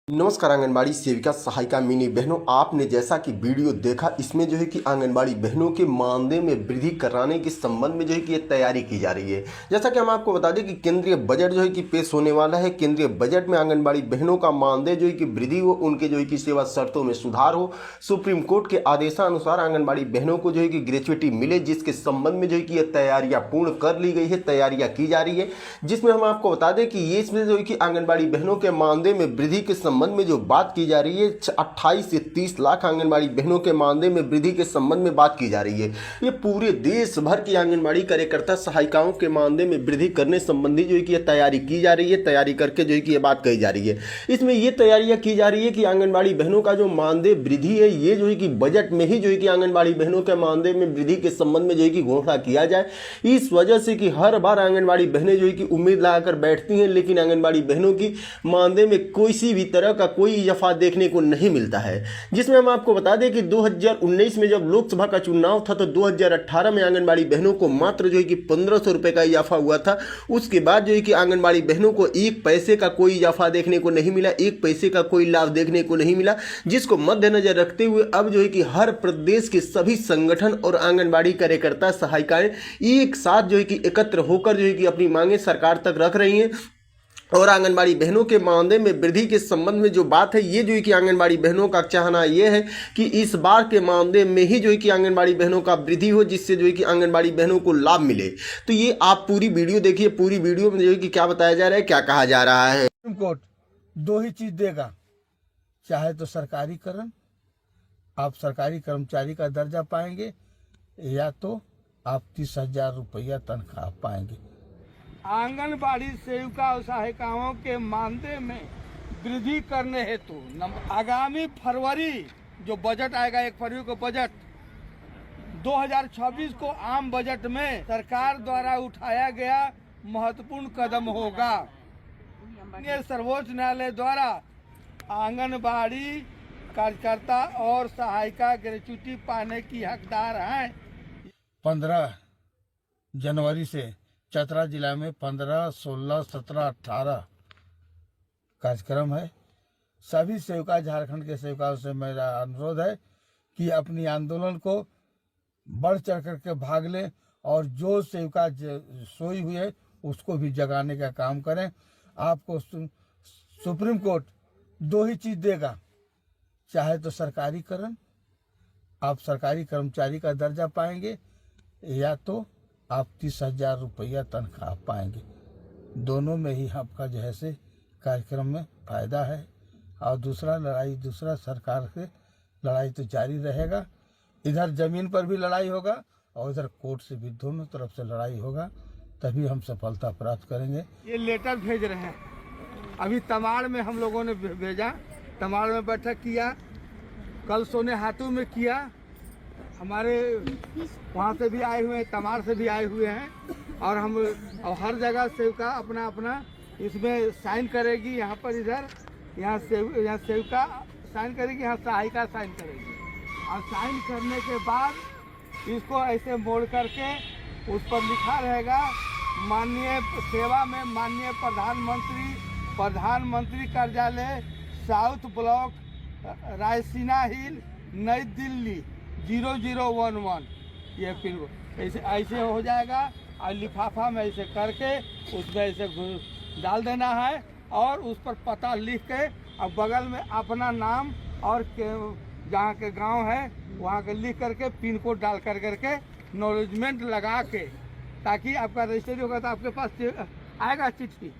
नमस्कार आंगनबाड़ी सेविका सहायिका मिनी बहनों, आपने जैसा कि वीडियो देखा इसमें जो है कि आंगनबाड़ी बहनों के मानदेय में वृद्धि कराने के संबंध में जो है कि ये तैयारी की जा रही है। जैसा कि हम आपको बता दें कि केंद्रीय बजट जो है कि पेश होने वाला है। केंद्रीय बजट में आंगनबाड़ी बहनों का मानदेय जो है कि वृद्धि हो, उनके जो है कि सेवा शर्तों में सुधार हो, सुप्रीम कोर्ट के आदेशानुसार आंगनबाड़ी बहनों को जो है कि ग्रेच्युटी मिले, जिसके संबंध में जो है कि ये तैयारियां पूर्ण कर ली गई है, तैयारियां की जा रही है। जिसमें हम आपको बता दें कि ये इसमें जो है कि आंगनबाड़ी बहनों के मानदेय में वृद्धि के संबंध में जो बात की जा रही है, 28 से 30 लाख आंगनबाड़ी बहनों के मानदेय में वृद्धि के संबंध में बात की जा रही है। ये पूरे देश भर की आंगनबाड़ी कार्यकर्ता सहायिकाओं के मानदेय में वृद्धि करने संबंधी जो है कि ये तैयारी की जा रही है, तैयारी करके जो है कि ये बात कही जा रही है। इसमें ये तैयारियां की जा रही है कि आंगनबाड़ी बहनों का जो मानदेय वृद्धि है, ये जो है कि बजट में ही जो है कि आंगनबाड़ी बहनों के मानदेय में वृद्धि के संबंध में जो है कि घोषणा किया जाए। इस वजह से कि हर बार आंगनबाड़ी बहनें जो है कि उम्मीद लगाकर बैठती हैं, लेकिन आंगनबाड़ी बहनों की मानदेय में किसी भी तरह का कोई इजाफा देखने को नहीं मिलता है। जिसमें हम आपको बता दें कि 2019 में जब लोकसभा का चुनाव था तो 2018 में आंगनबाड़ी बहनों को मात्र जो है कि 1500 रुपए का इजाफा हुआ था। उसके बाद जो है कि आंगनबाड़ी बहनों को एक पैसे का कोई इजाफा देखने को नहीं मिला, एक पैसे का कोई लाभ देखने को नहीं मिला। जिसको मद्देनजर रखते हुए अब जो है कि हर प्रदेश के सभी संगठन और आंगनबाड़ी कार्यकर्ता सहायिकाएं एक साथ जो है कि एकत्र होकर जो है कि अपनी मांगे सरकार तक रख रही हैं। और आंगनबाड़ी बहनों के मानदेय में वृद्धि के संबंध में जो बात है, ये जो है कि आंगनबाड़ी बहनों का चाहना ये है कि इस बार के मानदेय में ही जो है कि आंगनबाड़ी बहनों का वृद्धि हो, जिससे जो है कि आंगनबाड़ी बहनों को लाभ मिले। तो ये आप पूरी वीडियो देखिए, पूरी वीडियो में जो है कि क्या बताया जा रहा है, क्या कहा जा रहा है। सुप्रीम कोर्ट दो ही चीज देगा, चाहे तो सरकारीकरण, आप सरकारी कर्मचारी का दर्जा पाएंगे, या तो आप 30,000 रुपया तनख्वाह पाएंगे। आंगनबाड़ी सेविका और सहायिकाओं के मानदेय में वृद्धि करने हेतु आगामी फरवरी जो बजट आएगा, 1 फरवरी को बजट 2026 को आम बजट में सरकार द्वारा उठाया गया महत्वपूर्ण कदम होगा। ये सर्वोच्च न्यायालय द्वारा आंगनबाड़ी कार्यकर्ता और सहायिका ग्रेच्युटी पाने की हकदार हैं। 15 जनवरी से चतरा जिला में 15, 16, 17, 18 कार्यक्रम है। सभी सेविका, झारखंड के सेविकाओं से मेरा अनुरोध है कि अपनी आंदोलन को बढ़ चढ़ करके भाग लें और जो सेविका सोई हुई है उसको भी जगाने का काम करें। आपको सुप्रीम कोर्ट दो ही चीज देगा, चाहे तो सरकारीकरण, आप सरकारी कर्मचारी का दर्जा पाएंगे, या तो आप 30,000 रुपया तनख्वाह पाएंगे। दोनों में ही आपका जो है से कार्यक्रम में फायदा है। और दूसरा सरकार से लड़ाई तो जारी रहेगा। इधर जमीन पर भी लड़ाई होगा और इधर कोर्ट से भी, दोनों तरफ से लड़ाई होगा, तभी हम सफलता प्राप्त करेंगे। ये लेटर भेज रहे हैं, अभी तमाड़ में हम लोगों ने भेजा, तमाड़ में बैठक किया, कल सोने हाथों में किया, हमारे वहाँ से भी आए हुए हैं, तमाड़ से भी आए हुए हैं। और हम हर जगह सेविका अपना अपना इसमें साइन करेगी। यहाँ पर इधर यहाँ सेविका साइन करेगी, यहाँ सहायिका साइन करेगी। और साइन करने के बाद इसको ऐसे मोड़ करके उस पर लिखा रहेगा, माननीय सेवा में माननीय प्रधानमंत्री कार्यालय, साउथ ब्लॉक, रायसीना हिल, नई दिल्ली 0011। ये फिर ऐसे हो जाएगा। और लिफाफा में ऐसे करके उसमें ऐसे डाल देना है और उस पर पता लिख के और बगल में अपना नाम और जहाँ के गांव है वहाँ के लिख करके पिन कोड डाल करके एक्नॉलेजमेंट लगा के, ताकि आपका रजिस्ट्री होगा तो आपके पास आएगा चिट्ठी,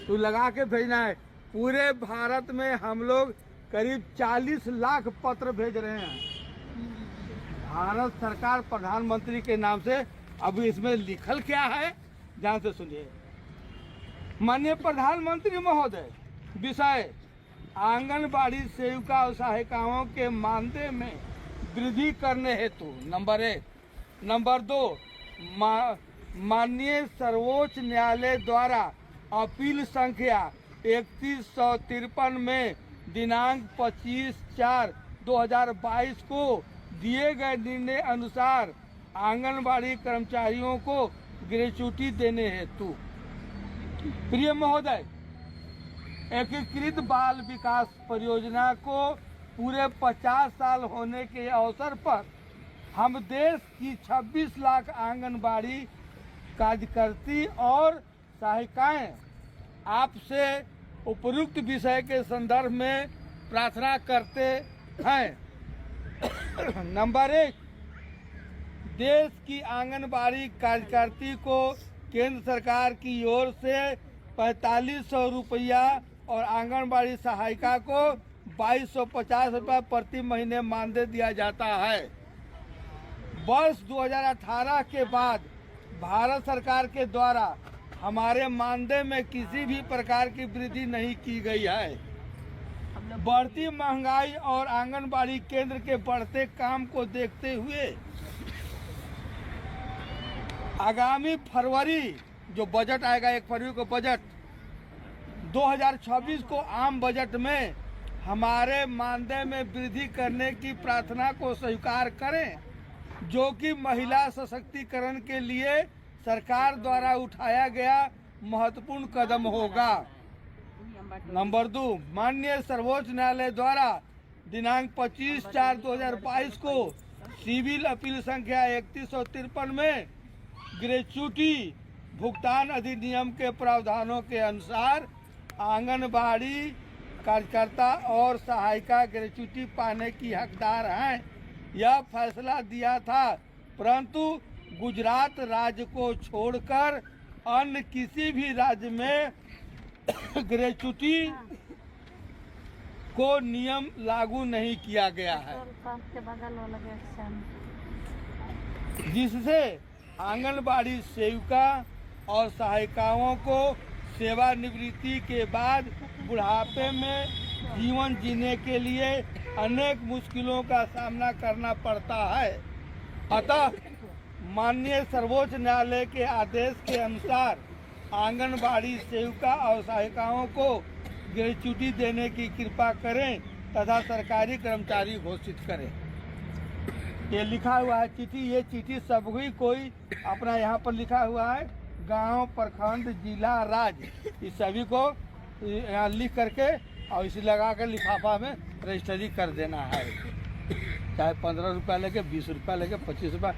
तो लगा के भेजना है। पूरे भारत में हम लोग करीब 40 लाख पत्र भेज रहे हैं भारत सरकार प्रधानमंत्री के नाम से। अभी इसमें लिखल क्या है, ध्यान से सुनिए। माननीय प्रधानमंत्री महोदय, विषय आंगनबाड़ी सेविका और सहायिकाओं के मानदेय में वृद्धि करने हेतु नंबर 1। नंबर 2, माननीय सर्वोच्च न्यायालय द्वारा अपील संख्या 3153 में दिनांक 25/4/2022 को दिए गए निर्णय अनुसार आंगनबाड़ी कर्मचारियों को ग्रेच्युटी देने हेतु। प्रिय महोदय, एकीकृत बाल विकास परियोजना को पूरे 50 साल होने के अवसर पर हम देश की 26 लाख आंगनबाड़ी कार्यकर्ती और सहायिकाएं आपसे उपयुक्त विषय के संदर्भ में प्रार्थना करते हैं। नंबर 1, देश की आंगनबाड़ी कार्यकर्ती को केंद्र सरकार की ओर से 4500 रुपया और आंगनबाड़ी सहायिका को 2250 रुपया प्रति महीने मानदेय दिया जाता है। वर्ष 2018 के बाद भारत सरकार के द्वारा हमारे मानदेय में किसी भी प्रकार की वृद्धि नहीं की गई है। बढ़ती महंगाई और आंगनबाड़ी केंद्र के बढ़ते काम को देखते हुए आगामी फरवरी जो बजट आएगा 1 फरवरी को बजट 2026 को आम बजट में हमारे मानदेय में वृद्धि करने की प्रार्थना को स्वीकार करें, जो कि महिला सशक्तिकरण के लिए सरकार द्वारा उठाया गया महत्वपूर्ण कदम होगा। नंबर 2, माननीय सर्वोच्च न्यायालय द्वारा दिनांक 25/4/2022 को सिविल अपील संख्या 3153 में ग्रेच्युटी भुगतान अधिनियम के प्रावधानों के अनुसार आंगनबाड़ी कार्यकर्ता और सहायिका ग्रेच्युटी पाने की हकदार हैं, यह फैसला दिया था। परंतु गुजरात राज्य को छोड़कर अन्य किसी भी राज्य में ग्रेच्युटी को नियम लागू नहीं किया गया है, जिससे आंगनबाड़ी सेविका और सहायिकाओं को सेवानिवृत्ति के बाद बुढ़ापे में जीवन जीने के लिए अनेक मुश्किलों का सामना करना पड़ता है। अतः माननीय सर्वोच्च न्यायालय के आदेश के अनुसार आंगनबाड़ी सेविका और सहायिकाओं को ग्रेच्युटी देने की कृपा करें तथा सरकारी कर्मचारी घोषित करें। ये लिखा हुआ है चिट्ठी, ये चिट्ठी सभी कोई अपना यहाँ पर लिखा हुआ है, गांव, प्रखंड, जिला, राज्य, इस सभी को यहाँ लिख करके और इसे लगा कर लिफाफा में रजिस्ट्री कर देना है। चाहे 15 रुपया लगे, 20 रुपया लगे, 25 रुपया,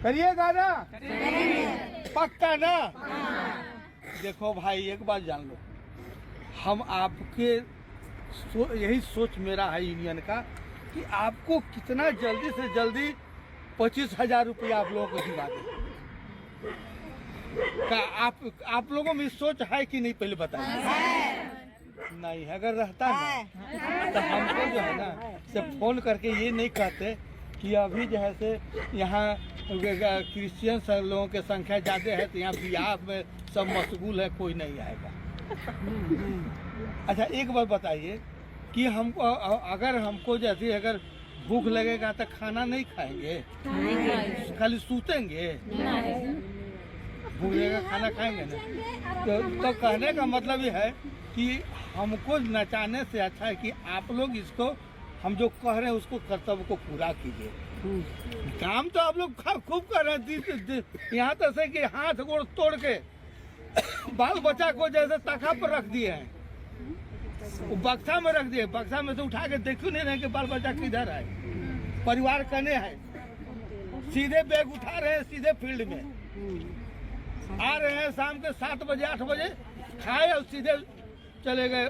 करिएगा ना? पक्का ना? देखो भाई, एक बात जान लो, हम आपके यही सोच मेरा है यूनियन का कि आपको कितना जल्दी से जल्दी 25,000 रुपया आप लोगों को दिला दें। आप लोगों में सोच है कि नहीं, पहले बताइए। नहीं, अगर रहता ना तो हमको जो है ना से फोन करके ये नहीं कहते कि अभी जो है से यहाँ क्रिश्चियन लोगों की संख्या ज़्यादा है तो यहाँ बियाह में सब मशगूल है, कोई नहीं आएगा। अच्छा, एक बात बताइए कि हमको अगर हमको जैसे अगर भूख लगेगा तो खाना नहीं खाएंगे, खाली सूतेंगे? भूख लगेगा खाना खाएंगे ना। तो कहने का मतलब ये है कि हमको नचाने से अच्छा है कि आप लोग इसको, हम जो कह रहे हैं उसको, कर्तव्य को पूरा कीजिए। काम तो आप लोग खूब कर रहे हैं, यहाँ तक से कि हाथ गोड़ तोड़ के बाल बच्चा को जैसे तखा पर रख दिए हैं, वो बक्सा में रख दिए, बक्सा में से उठा के देखो नहीं रहे कि बाल बच्चा किधर है, परिवार कने है। सीधे बैग उठा रहे हैं, सीधे फील्ड में आ रहे हैं, शाम के 7 बजे 8 बजे खाए और सीधे चले गए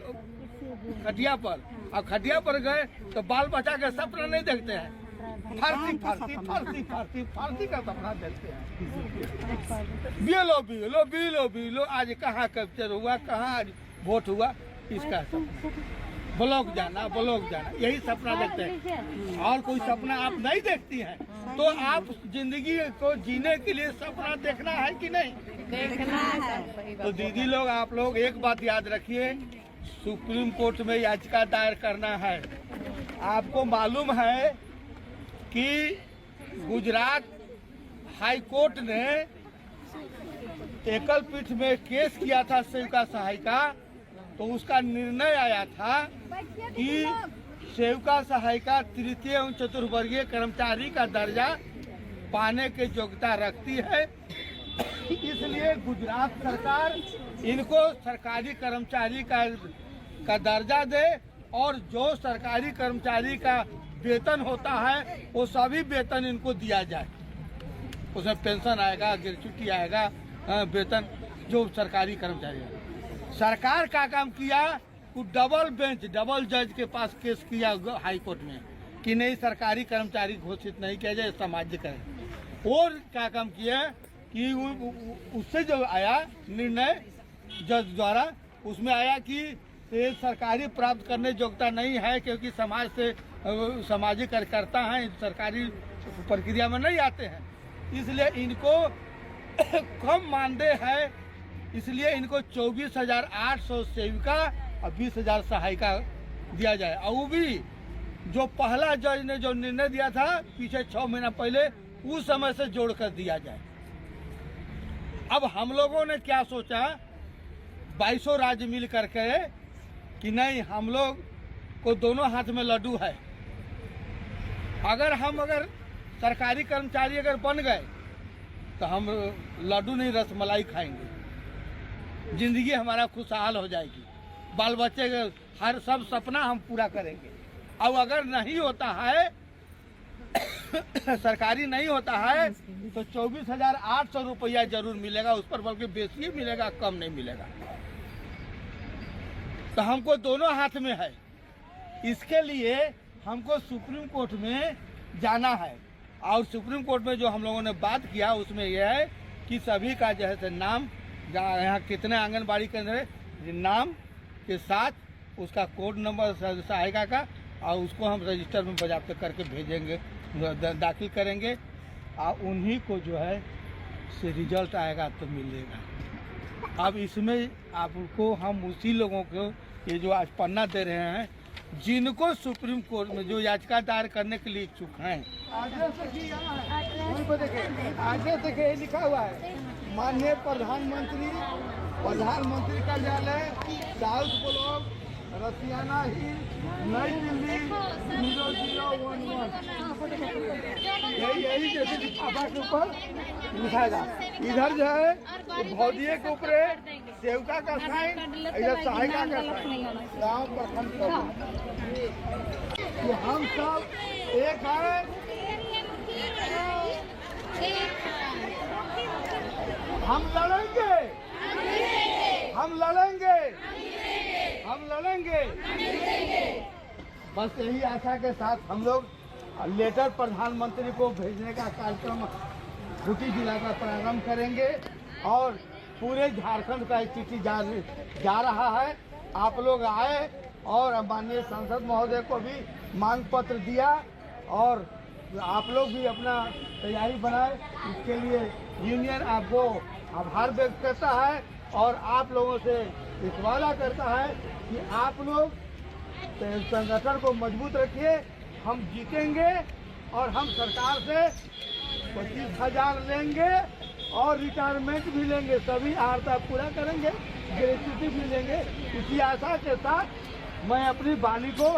खटिया पर। और खटिया पर गए तो बाल बच्चा के सपना नहीं देखते हैं, फारसी फारसी फारसी फारसी फारसी का सपना देखते हैं। बीलो बीलो बीलो बीलो, आज कहाँ कैप्चर हुआ, कहाँ आज वोट हुआ, इसका सपना, ब्लॉक जाना, ब्लॉक जाना, यही सपना देखते हैं। और कोई सपना आप नहीं देखती हैं तो आप जिंदगी को जीने के लिए सपना देखना है कि नहीं? देखना है। तो दीदी लोग, आप लोग एक बात याद रखिए, सुप्रीम कोर्ट में याचिका दायर करना है। आपको मालूम है कि गुजरात हाई कोर्ट ने एकल पीठ में केस किया था सेविका सहायिका, तो उसका निर्णय आया था कि सेविका सहायिका तृतीय एवं चतुर्वर्गीय कर्मचारी का दर्जा पाने की योग्यता रखती है। इसलिए गुजरात सरकार इनको सरकारी कर्मचारी का दर्जा दे और जो सरकारी कर्मचारी का वेतन होता है वो सभी वेतन इनको दिया जाए। उसमें पेंशन आएगा, ग्रेच्युटी आएगा, वेतन जो सरकारी कर्मचारी है। सरकार का काम किया वो डबल जज के पास केस किया हाई कोर्ट में कि नहीं सरकारी कर्मचारी घोषित नहीं किया जाए, सामाजिक है। और क्या काम किया कि उससे जो आया निर्णय जज द्वारा, उसमें आया कि ये सरकारी प्राप्त करने योग्यता नहीं है क्योंकि समाज से सामाजिक कार्यकर्ता हैं, सरकारी प्रक्रिया में नहीं आते हैं, इसलिए इनको कम मानदेय है, इसलिए इनको 24,800 सेविका और 20,000 सहायिका दिया जाए। और वो भी जो पहला जज ने जो निर्णय दिया था पीछे 6 महीना पहले, उस समय से जोड़कर दिया जाए। अब हम लोगों ने क्या सोचा, 22 राज्य मिल करके कि नहीं, हम लोग को दोनों हाथ में लड्डू है। अगर सरकारी कर्मचारी अगर बन गए तो हम लड्डू नहीं रसमलाई खाएंगे, जिंदगी हमारा खुशहाल हो जाएगी, बाल बच्चे का हर सब सपना हम पूरा करेंगे। अब अगर नहीं होता है सरकारी नहीं होता है तो 24,800 रुपया जरूर मिलेगा, उस पर बल्कि बेसी मिलेगा, कम नहीं मिलेगा। तो हमको दोनों हाथ में है, इसके लिए हमको सुप्रीम कोर्ट में जाना है। और सुप्रीम कोर्ट में जो हम लोगों ने बात किया उसमें यह है कि सभी का जो है नाम, यहाँ कितने आंगनबाड़ी केंद्र है, नाम के साथ उसका कोड नंबर सहायिका का, और उसको हम रजिस्टर में बजाते करके भेजेंगे, दाखिल करेंगे, और उन्हीं को जो है से रिजल्ट आएगा तो मिलेगा। अब इसमें आपको हम उसी लोगों को ये जो आज पन्ना दे रहे हैं जिनको सुप्रीम कोर्ट में जो याचिका दायर करने के लिए इच्छुक हैं। आगे देखिए लिखा हुआ है, माननीय प्रधानमंत्री कार्यालय, साउथ ब्लॉक, रसियाना हिल, नई दिल्ली 0011। यही जैसे लिफाफा के ऊपर लिखाएगा। इधर जो है भौदिये के ऊपर सेवका का साइन, इधर सहायिका का साइन, गाँव प्रखंड का। कि हम सब एक है, हम लड़ेंगे, हम लड़ेंगे, हम लड़ेंगे। बस यही आशा के साथ हम लोग लेटर प्रधानमंत्री को भेजने का कार्यक्रम खूंटी जिला का प्रारंभ करेंगे और पूरे झारखंड का चिट्ठी जा रहा है। आप लोग आए और माननीय सांसद महोदय को भी मांग पत्र दिया और आप लोग भी अपना तैयारी बनाए। इसके लिए यूनियन आपको आभार व्यक्त करता है और आप लोगों से इस वादा करता है कि आप लोग संगठन को मजबूत रखिए, हम जीतेंगे और हम सरकार से 25,000 लेंगे और रिटायरमेंट भी लेंगे, सभी आर्ता पूरा करेंगे, ग्रेच्युटी भी लेंगे। इसी आशा के साथ मैं अपनी वाणी को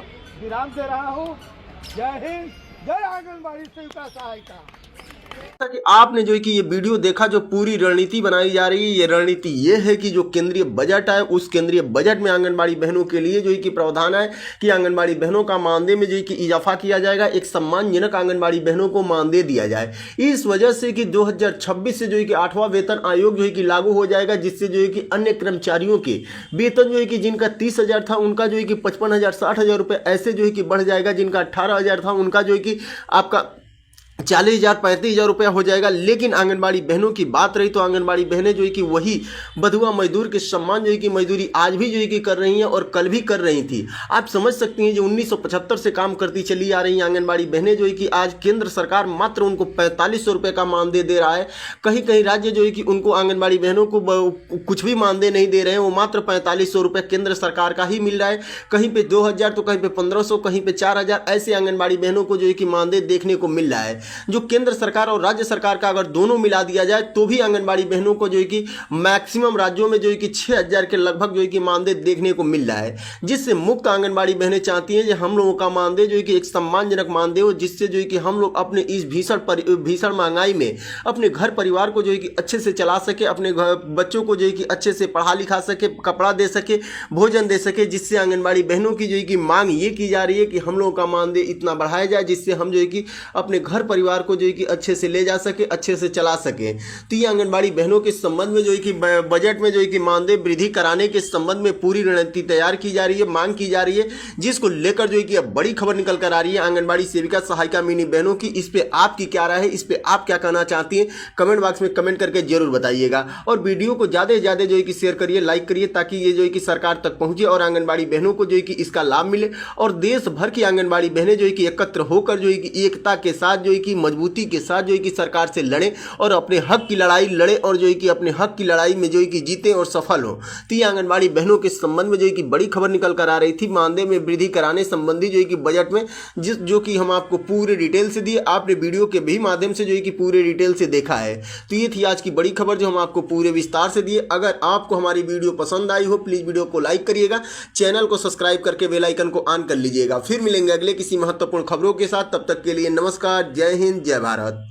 विराम दे रहा हूँ। जय हिंद, जय आंगनबाड़ी सेविका सहायिका। कि आपने जो है कि ये वीडियो देखा, जो पूरी रणनीति बनाई जा रही है, ये रणनीति ये है कि जो केंद्रीय बजट है उस केंद्रीय बजट में आंगनबाड़ी बहनों के लिए जो है कि प्रावधान है कि आंगनबाड़ी बहनों का मानदेय में जो है कि इजाफा किया जाएगा, एक सम्मानजनक आंगनबाड़ी बहनों को मानदेय दिया जाए। इस वजह से कि 2026 से जो है कि 8वां वेतन आयोग जो है कि लागू हो जाएगा, जिससे जो है कि अन्य कर्मचारियों के वेतन जो है कि जिनका 30,000 था उनका जो है कि 55,000 60,000 रुपये ऐसे जो है कि बढ़ जाएगा, जिनका 18,000 था उनका जो है कि आपका 40,000 35,000 रुपया हो जाएगा। लेकिन आंगनबाड़ी बहनों की बात रही तो आंगनबाड़ी बहनें जो है कि वही बधुआ मजदूर के सम्मान जो है कि मजदूरी आज भी जो है कि कर रही हैं और कल भी कर रही थी। आप समझ सकती हैं जो 1975 से काम करती चली आ रही हैं आंगनबाड़ी बहनें जो है कि आज केंद्र सरकार मात्र उनको 4500 रुपये का मानदेय दे रहा है। कहीं कहीं राज्य जो है कि उनको आंगनबाड़ी बहनों को कुछ भी मानदेय नहीं दे रहे हैं, वो मात्र 4500 रुपये केंद्र सरकार का ही मिल रहा है। कहीं पे 2,000 तो कहीं पे 1,500, कहीं पे 4,000 ऐसे आंगनबाड़ी बहनों को जो है कि मानदेय देखने को मिल रहा है। जो केंद्र सरकार और राज्य सरकार का अगर दोनों मिला दिया जाए तो भी आंगनबाड़ी बहनों को जो है कि मैक्सिमम राज्यों में जो है कि 6,000 के लगभग जो है कि मानदेय देखने को मिल रहा है, जिससे मुक्त आंगनबाड़ी बहनें चाहती हैं कि हम लोगों का मानदेय जो है कि एक सम्मानजनक मानदेय हो, जिससे जो है कि हम लोग अपने इस भीषण महंगाई में अपने घर परिवार को जो है कि अच्छे से चला सके, अपने बच्चों को जो है कि अच्छे से पढ़ा लिखा सके, कपड़ा दे सके, भोजन दे सके, जिससे आंगनबाड़ी बहनों की जो है कि मांग ये की जा रही है कि हम लोगों का मानदेय इतना बढ़ाया जाए जिससे हम जो है कि अपने घर परिवार को जो है कि अच्छे से ले जा सके, अच्छे से चला सके। तो ये आंगनबाड़ी बहनों के संबंध में जो है कि बजट में जो है कि मानदेय वृद्धि कराने के संबंध में पूरी रणनीति तैयार की जा रही है, मांग की जा रही है, जिसको लेकर जो है कि अब बड़ी खबर निकल कर आ रही है आंगनबाड़ी सेविका सहायिका मिनी बहनों की। इस पे आपकी क्या राय है, इस पे आप क्या कहना चाहती हैं, कमेंट बॉक्स में कमेंट करके जरूर बताइएगा। और वीडियो को ज़्यादा से ज़्यादा जो है कि शेयर करिए, लाइक करिए, ताकि ये जो है कि सरकार तक पहुंचे और आंगनबाड़ी बहनों को जो है कि इसका लाभ मिले और देश भर की आंगनबाड़ी बहनें जो है कि एकत्र होकर जो है कि एकता के साथ जो है कि मजबूती के साथ जो है कि सरकार से लड़े और अपने हक की लड़ाई लड़े और जो है कि अपने हक की लड़ाई में जो है कि जीते और सफल हो। तो ये आंगनबाड़ी बहनों के संबंध में जो है कि बड़ी खबर निकल कर आ रही थी मानदेय में वृद्धि कराने संबंधी जो है कि बजट में जो कि हम आपको पूरे डिटेल से दिए, आपने वीडियो के भी माध्यम से जो है कि पूरे डिटेल से देखा है। तो ये थी आज की बड़ी खबर जो हम आपको पूरे विस्तार से दिए। अगर आपको हमारी वीडियो पसंद आई हो प्लीज वीडियो को लाइक करिएगा, चैनल को सब्सक्राइब करके बेल आइकन को ऑन कर लीजिएगा। फिर मिलेंगे अगले किसी महत्वपूर्ण खबरों के साथ, तब तक के लिए नमस्कार, जय हिंद, जय भारत।